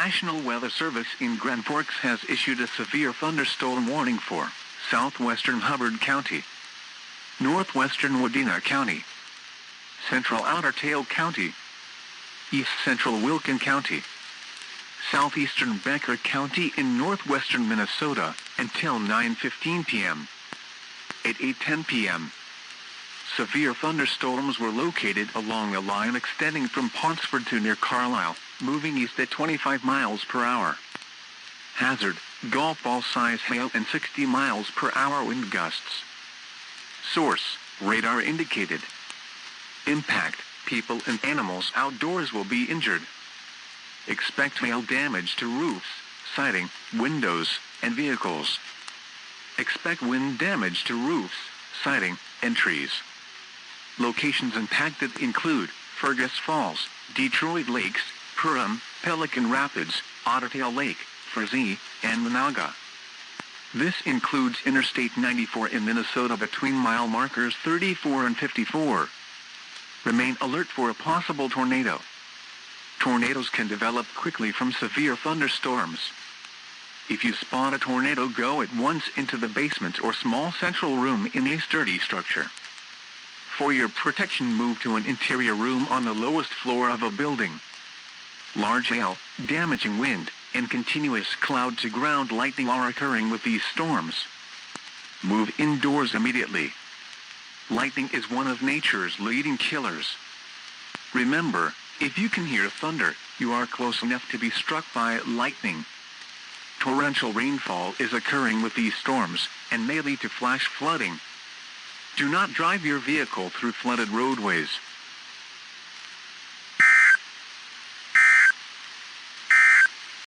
National Weather Service in Grand Forks has issued a severe thunderstorm warning for Southwestern Hubbard County, Northwestern Wadena County, Central Otter Tail County, East Central Wilkin County, Southeastern Becker County in northwestern Minnesota, until 9:15 p.m. At 8:10 p.m., severe thunderstorms were located along a line extending from Ponsford to near Carlisle, moving east at 25 miles per hour. Hazard, golf ball size hail and 60 miles per hour wind gusts. Source, radar indicated. Impact, people and animals outdoors will be injured. Expect hail damage to roofs, siding, windows, and vehicles. Expect wind damage to roofs, siding, and trees. Locations impacted include Fergus Falls, Detroit Lakes, Perham, Pelican Rapids, Ottertail Lake, Fergus, and Noaa. This includes Interstate 94 in Minnesota between mile markers 34 and 54. Remain alert for a possible tornado. Tornadoes can develop quickly from severe thunderstorms. If you spot a tornado, go at once into the basement or small central room in a sturdy structure. For your protection, move to an interior room on the lowest floor of a building. Large hail, damaging wind, and continuous cloud-to-ground lightning are occurring with these storms. Move indoors immediately. Lightning is one of nature's leading killers. Remember, if you can hear thunder, you are close enough to be struck by lightning. Torrential rainfall is occurring with these storms, and may lead to flash flooding. Do not drive your vehicle through flooded roadways.